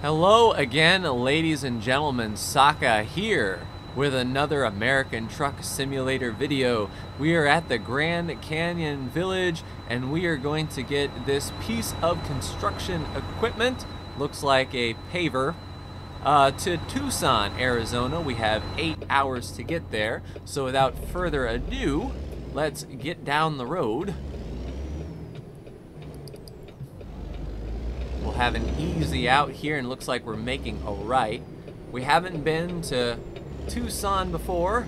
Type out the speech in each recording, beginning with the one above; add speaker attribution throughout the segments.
Speaker 1: Hello again, ladies and gentlemen. Saka here with another American Truck Simulator video. We are at the Grand Canyon Village and we are going to get this piece of construction equipment, looks like a paver, to Tucson, Arizona. We have 8 hours to get there, so without further ado, let's get down the road. We'll have an easy out here, and looks like we're making a right. We haven't been to Tucson before,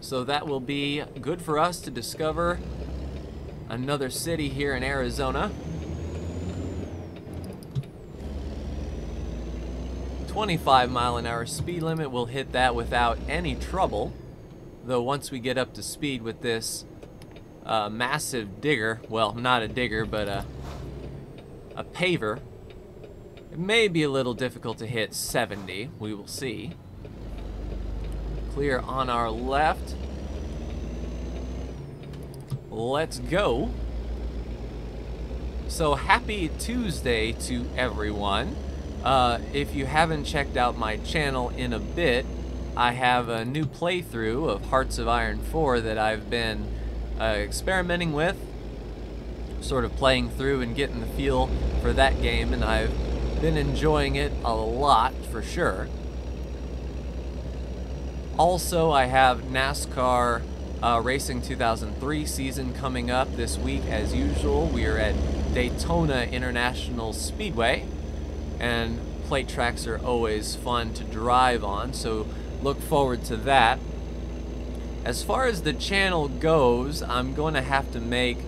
Speaker 1: so that will be good for us to discover another city here in Arizona. 25-mile-an-hour speed limit, we'll hit that without any trouble. Though once we get up to speed with this massive digger, well, not a digger, but a paver, it may be a little difficult to hit 70. We will see. Clear on our left. Let's go. So happy Tuesday to everyone. If you haven't checked out my channel in a bit, I have a new playthrough of Hearts of Iron 4 that I've been experimenting with, sort of playing through and getting the feel for that game, and I've been enjoying it a lot for sure. Also, I have NASCAR Racing 2003 season coming up this week as usual. We are at Daytona International Speedway, and plate tracks are always fun to drive on, so look forward to that. As far as the channel goes, I'm going to have to make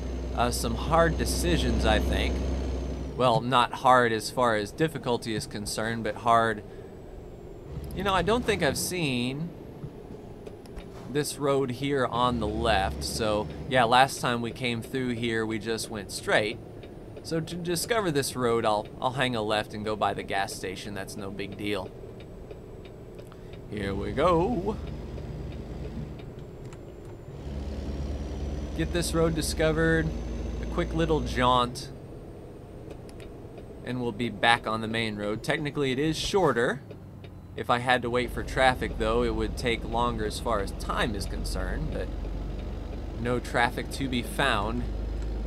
Speaker 1: some hard decisions, I think. Well, not hard as far as difficulty is concerned, but hard. You know, I don't think I've seen this road here on the left. So, yeah, last time we came through here, we just went straight. So to discover this road, I'll hang a left and go by the gas station. That's no big deal. Here we go. Get this road discovered. A quick little jaunt. And we'll be back on the main road. Technically, it is shorter. If I had to wait for traffic, though, it would take longer as far as time is concerned. But no traffic to be found.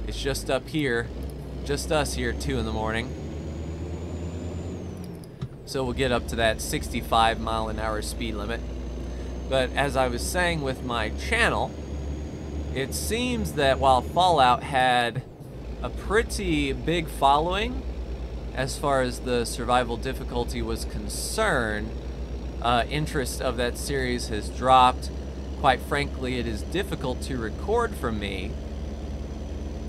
Speaker 1: It's just up here. Just us here at 2 in the morning. So we'll get up to that 65-mile-an-hour speed limit. But as I was saying with my channel, it seems that while Fallout had a pretty big following as far as the survival difficulty was concerned, interest of that series has dropped. Quite frankly, it is difficult to record for me.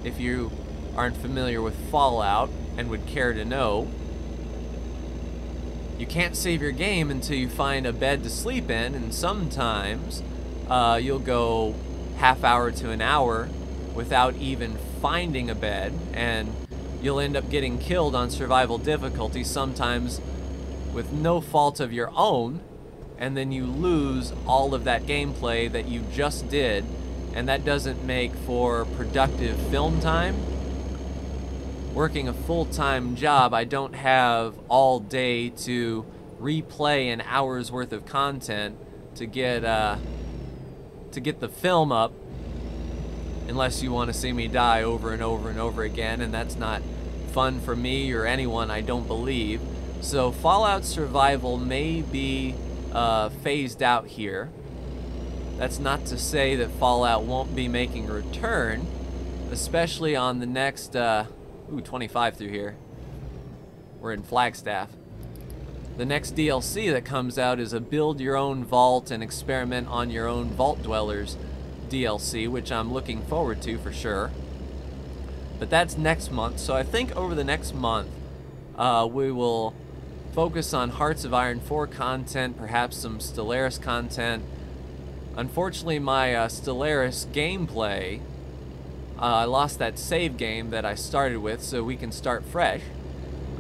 Speaker 1: If you aren't familiar with Fallout and would care to know, you can't save your game until you find a bed to sleep in, and sometimes you'll go half hour to an hour without even finding a bed, and you'll end up getting killed on survival difficulty, sometimes with no fault of your own, and then you lose all of that gameplay that you just did, and that doesn't make for productive film time. Working a full-time job, I don't have all day to replay an hour's worth of content to get the film up, unless you want to see me die over and over and over again, and that's not fun for me or anyone, I don't believe. So Fallout Survival may be phased out here. That's not to say that Fallout won't be making a return, especially on the next 25 through here. We're in Flagstaff. The next DLC that comes out is a build your own vault and experiment on your own vault dwellers DLC, which I'm looking forward to for sure. But that's next month, so I think over the next month we will focus on Hearts of Iron 4 content, perhaps some Stellaris content. Unfortunately, my Stellaris gameplay, I lost that save game that I started with, so we can start fresh.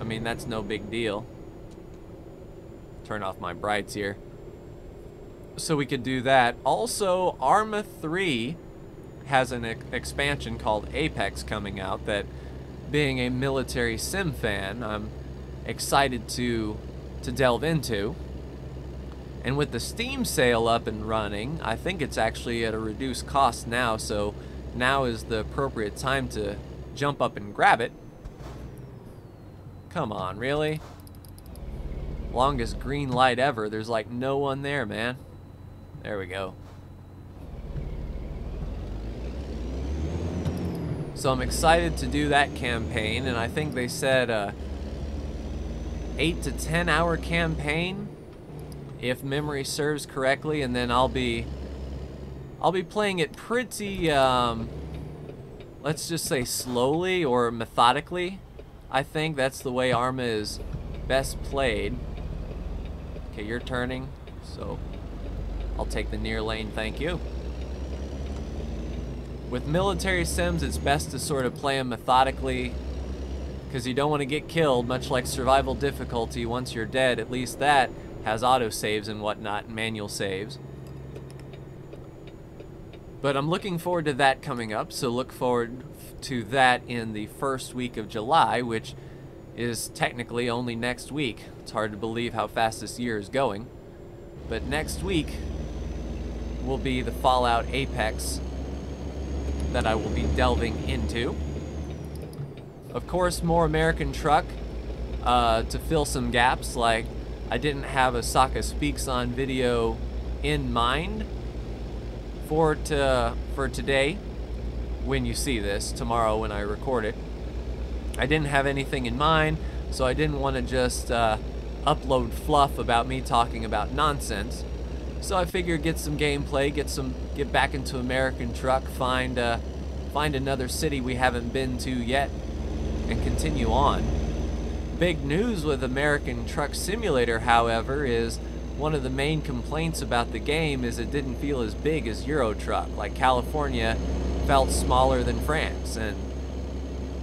Speaker 1: I mean, that's no big deal. Turn off my brights here. So we could do that. Also, Arma 3 has an expansion called Apex coming out that being a military sim fan, I'm excited to delve into. And with the Steam sale up and running, I think it's actually at a reduced cost now, so now is the appropriate time to jump up and grab it. Come on, really? Longest green light ever. There's like no one there, man. There we go. So I'm excited to do that campaign, and I think they said 8 to 10 hour campaign, if memory serves correctly, and then I'll be playing it pretty let's just say slowly or methodically. I think that's the way Arma is best played. Okay, you're turning, so I'll take the near lane, thank you. With military sims, it's best to sort of play them methodically, because you don't want to get killed, much like survival difficulty. Once you're dead, at least that has auto saves and whatnot, and manual saves. But I'm looking forward to that coming up, so look forward to that in the first week of July, which is technically only next week. It's hard to believe how fast this year is going. But next week will be the Fallout Apex that I will be delving into. Of course, more American Truck to fill some gaps. Like, I didn't have a Sokka Speaks On video in mind for today when you see this, tomorrow when I record it. I didn't have anything in mind, so I didn't want to just upload fluff about me talking about nonsense. So I figured get some gameplay, get back into American Truck, find another city we haven't been to yet, and continue on. Big news with American Truck Simulator, however, is one of the main complaints about the game is it didn't feel as big as Euro Truck. Like, California felt smaller than France, and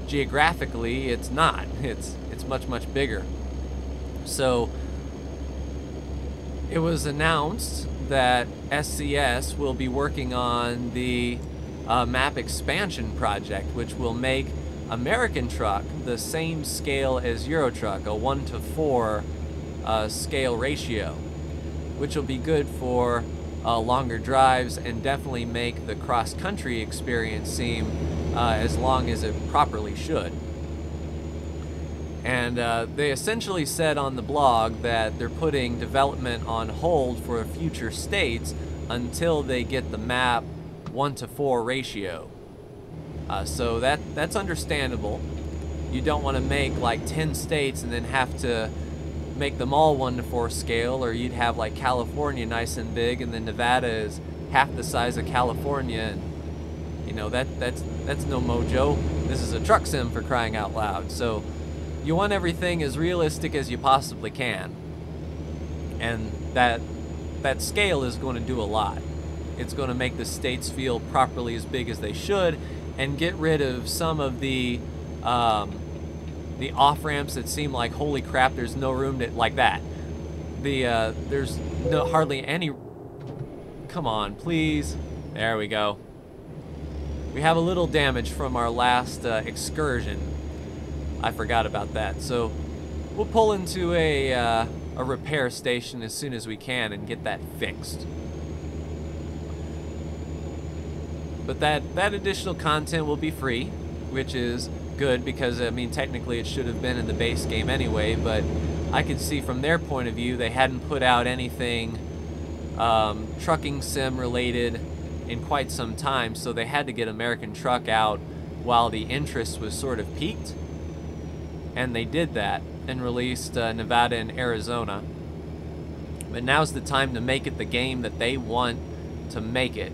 Speaker 1: geographically it's not. It's much bigger. So it was announced that SCS will be working on the map expansion project, which will make American Truck the same scale as Euro Truck, a 1:4 scale ratio, which will be good for longer drives and definitely make the cross-country experience seem as long as it properly should. And they essentially said on the blog that they're putting development on hold for future states until they get the map 1:4 ratio. So that's understandable. You don't want to make like 10 states and then have to make them all 1:4 scale, or you'd have like California nice and big and then Nevada is half the size of California, and you know that's no mojo. This is a truck sim, for crying out loud. So you want everything as realistic as you possibly can, and that scale is going to do a lot. It's going to make the states feel properly as big as they should, and get rid of some of the off-ramps that seem like, holy crap, there's no room to, like that. There's hardly any, come on, please. There we go. We have a little damage from our last excursion. I forgot about that. So we'll pull into a repair station as soon as we can and get that fixed. But that additional content will be free, which is good, because I mean technically it should have been in the base game anyway, but I could see from their point of view they hadn't put out anything trucking sim related in quite some time, so they had to get American Truck out while the interest was sort of peaked, and they did that and released Nevada and Arizona. But now's the time to make it the game that they want to make it.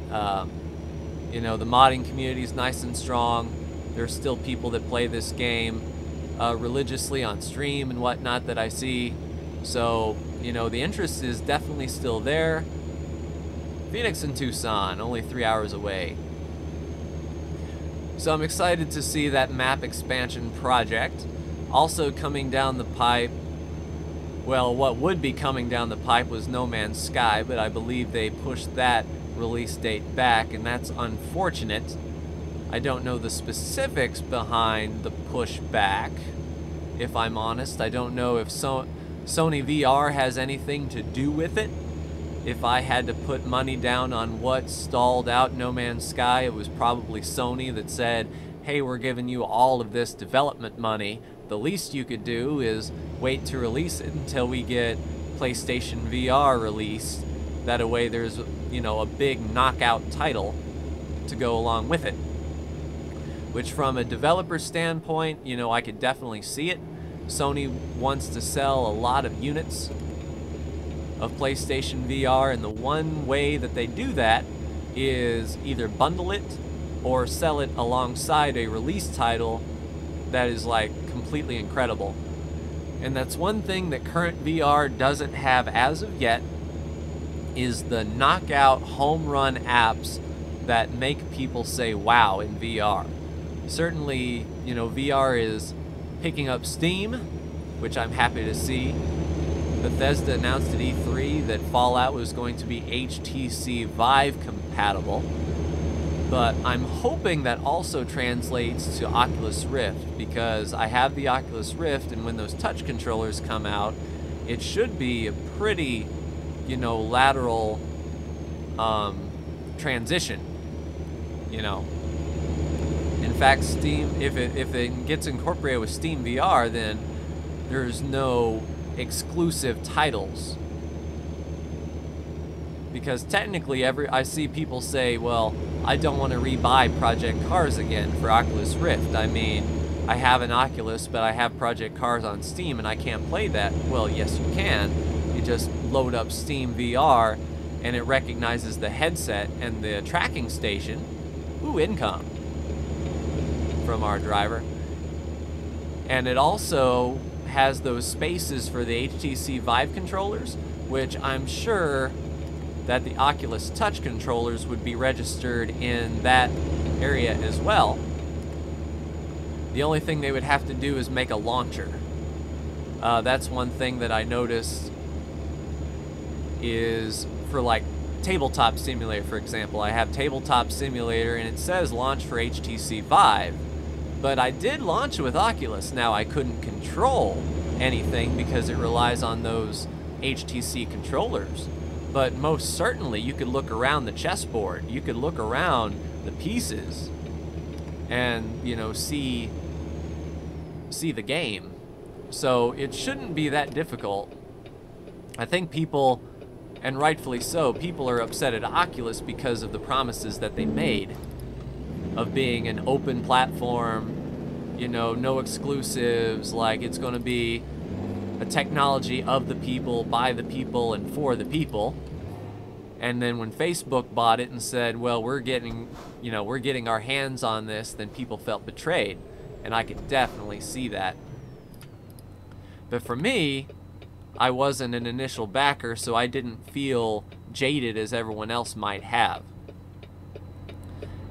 Speaker 1: You know, the modding community is nice and strong. There's still people that play this game religiously on stream and whatnot that I see. So, you know, the interest is definitely still there. Phoenix and Tucson, only 3 hours away. So I'm excited to see that map expansion project. Also coming down the pipe, well, what would be coming down the pipe was No Man's Sky, but I believe they pushed that release date back, and that's unfortunate. I don't know the specifics behind the pushback, if I'm honest. I don't know if Sony VR has anything to do with it. If I had to put money down on what stalled out No Man's Sky, it was probably Sony that said, hey, we're giving you all of this development money. The least you could do is wait to release it until we get PlayStation VR released. That way there's, you know, a big knockout title to go along with it. Which from a developer standpoint, you know, I could definitely see it. Sony wants to sell a lot of units of PlayStation VR, and the one way that they do that is either bundle it or sell it alongside a release title that is like completely incredible. And that's one thing that current VR doesn't have as of yet, is the knockout home run apps that make people say wow in VR. Certainly, you know, VR is picking up steam, which I'm happy to see. Bethesda announced at E3 that Fallout was going to be HTC Vive compatible, but I'm hoping that also translates to Oculus Rift, because I have the Oculus Rift, and when those touch controllers come out, it should be a pretty, you know, lateral transition, you know. In fact, Steam, if it gets incorporated with Steam VR, then there's no exclusive titles, because technically I see people say, well, I don't want to rebuy Project Cars again for Oculus Rift. I mean, I have an Oculus, but I have Project Cars on Steam and I can't play that. Well, yes you can. You just load up Steam VR and it recognizes the headset and the tracking station. Ooh, income from our driver. And it also has those spaces for the HTC Vive controllers, which I'm sure that the Oculus Touch controllers would be registered in that area as well. The only thing they would have to do is make a launcher. That's one thing that I noticed is for like Tabletop Simulator, for example. I have Tabletop Simulator and it says launch for HTC Vive. But I did launch it with Oculus. Now, I couldn't control anything because it relies on those HTC controllers. But most certainly, you could look around the chessboard. You could look around the pieces and, you know, see the game. So it shouldn't be that difficult. I think people, and rightfully so, people are upset at Oculus because of the promises that they made of being an open platform, you know, no exclusives, like it's going to be a technology of the people, by the people, and for the people. And then when Facebook bought it and said, well, we're getting our hands on this, then people felt betrayed. And I could definitely see that. But for me, I wasn't an initial backer, so I didn't feel jaded as everyone else might have.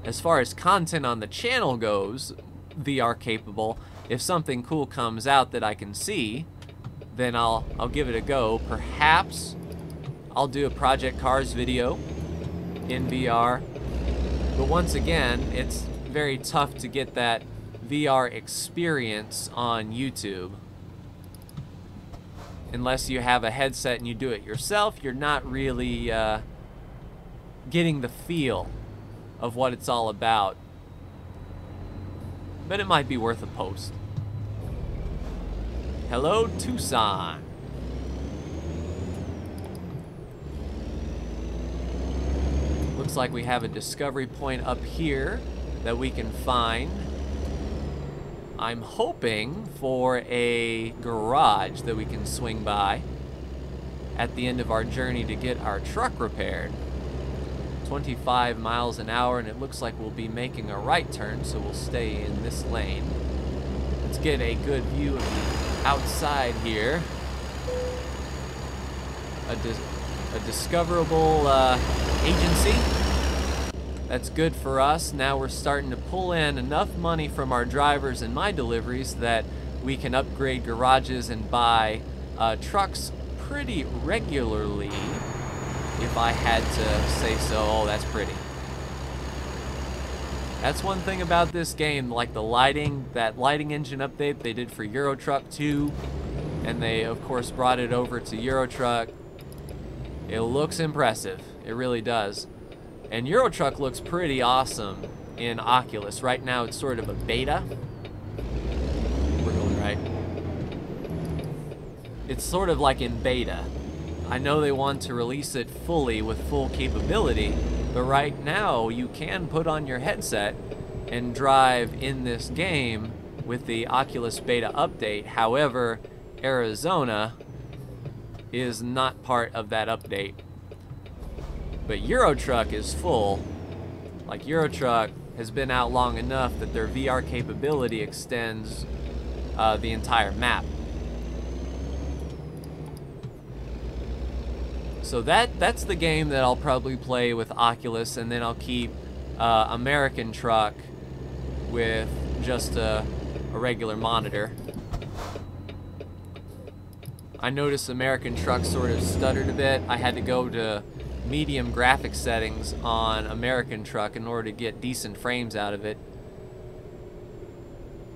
Speaker 1: As far as content on the channel goes, VR capable, if something cool comes out that I can see, then I'll give it a go. Perhaps I'll do a Project Cars video in VR. But once again, it's very tough to get that VR experience on YouTube. Unless you have a headset and you do it yourself, you're not really getting the feel of what it's all about. But it might be worth a post. Hello, Tucson. Looks like we have a discovery point up here that we can find. I'm hoping for a garage that we can swing by at the end of our journey to get our truck repaired. 25 miles an hour, and it looks like we'll be making a right turn, so we'll stay in this lane. Let's get a good view of the outside here. A discoverable agency. That's good for us. Now we're starting to pull in enough money from our drivers and my deliveries that we can upgrade garages and buy trucks pretty regularly, if I had to say so. Oh, that's pretty. That's one thing about this game, like the lighting, that lighting engine update they did for Euro Truck 2, and they of course brought it over to Euro Truck. It looks impressive, it really does. And Euro Truck looks pretty awesome in Oculus. Right now it's sort of a beta. We're going right. It's sort of like in beta. I know they want to release it fully with full capability, but right now you can put on your headset and drive in this game with the Oculus beta update. However, Arizona is not part of that update. But Euro Truck is full. Like, Euro Truck has been out long enough that their VR capability extends the entire map. So that's the game that I'll probably play with Oculus, and then I'll keep American Truck with just a regular monitor. I noticed American Truck sort of stuttered a bit. I had to go to medium graphic settings on American Truck in order to get decent frames out of it.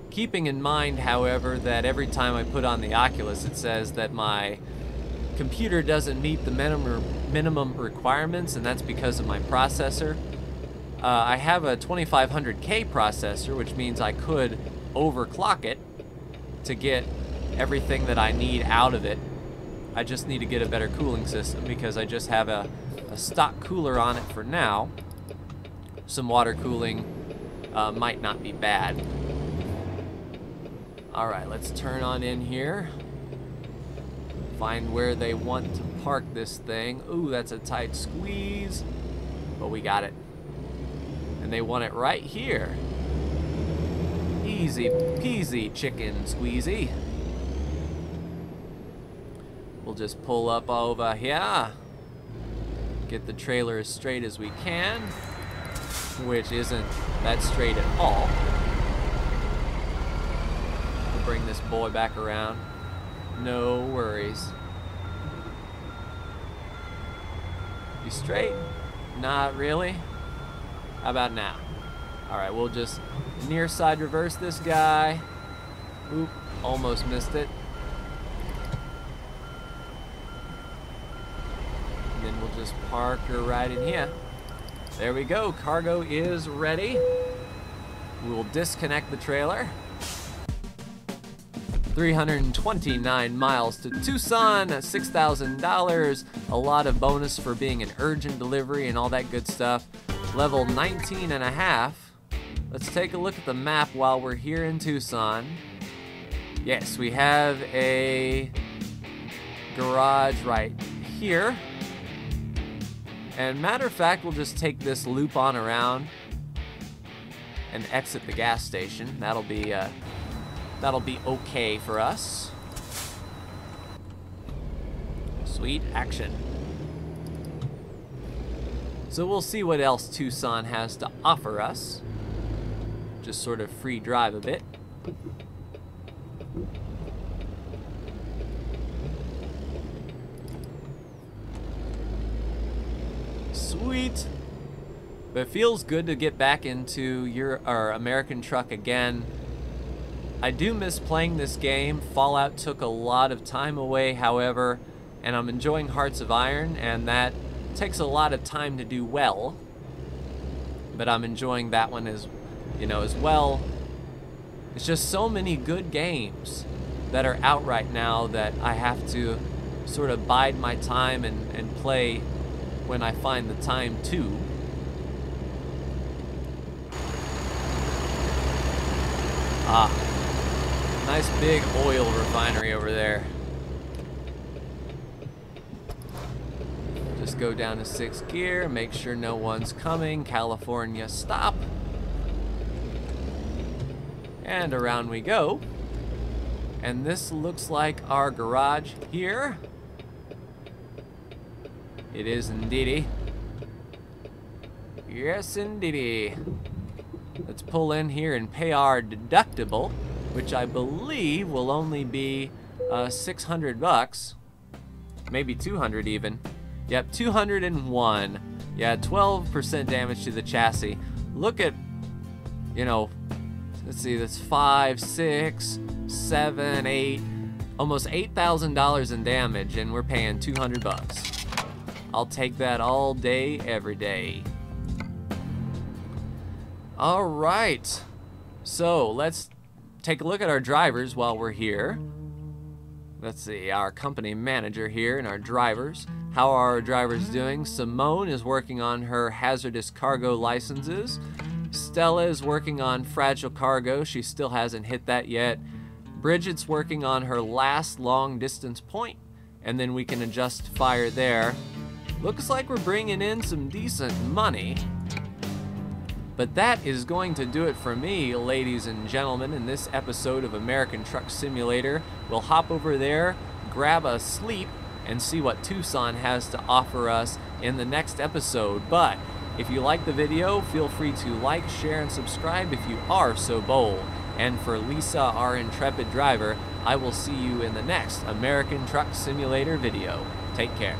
Speaker 1: Keeping in mind, however, that every time I put on the Oculus, it says that my computer doesn't meet the minimum requirements, and that's because of my processor. I have a 2500K processor, which means I could overclock it to get everything that I need out of it. I just need to get a better cooling system because I just have a stock cooler on it for now. Some water cooling might not be bad. Alright, let's turn on in here. Find where they want to park this thing. Ooh, that's a tight squeeze. But we got it. And they want it right here. Easy peasy chicken squeezy. We'll just pull up over here. Get the trailer as straight as we can, which isn't that straight at all. We'll bring this boy back around. No worries. You straight? Not really. How about now? Alright, we'll just near side reverse this guy. Oop, almost missed it. And then we'll just park her right in here. There we go, cargo is ready. We will disconnect the trailer. 329 miles to Tucson, $6,000, a lot of bonus for being an urgent delivery and all that good stuff. Level 19 and a half. Let's take a look at the map while we're here in Tucson. Yes, we have a garage right here. And matter of fact, we'll just take this loop on around and exit the gas station. That'll be okay for us. Sweet action. So we'll see what else Tucson has to offer us. Just sort of free drive a bit. Sweet. But it feels good to get back into our American Truck again. I do miss playing this game. Fallout took a lot of time away, however, and I'm enjoying Hearts of Iron, and that takes a lot of time to do well. But I'm enjoying that one as well. It's just so many good games that are out right now that I have to sort of bide my time and play when I find the time to. Nice big oil refinery over there. Just go down to 6th gear, make sure no one's coming. California, stop. And around we go. And this looks like our garage here. It is indeedy. Yes, indeedy. Let's pull in here and pay our deductible, which I believe will only be 600 bucks. Maybe 200 even. Yep, 201. Yeah, 12% damage to the chassis. Look at you know, let's see, that's 5, 6, 7, 8, almost $8,000 in damage, and we're paying 200 bucks. I'll take that all day, every day. All right, so let's take a look at our drivers while we're here. Let's see, our company manager here and our drivers. How are our drivers doing? Simone is working on her hazardous cargo licenses. Stella is working on fragile cargo. She still hasn't hit that yet. Bridget's working on her last long distance point, and then we can adjust fire there. Looks like we're bringing in some decent money. But that is going to do it for me, ladies and gentlemen, in this episode of American Truck Simulator. We'll hop over there, grab a sleep, and see what Tucson has to offer us in the next episode. But if you like the video, feel free to like, share, and subscribe if you are so bold. And for Lisa, our intrepid driver, I will see you in the next American Truck Simulator video. Take care.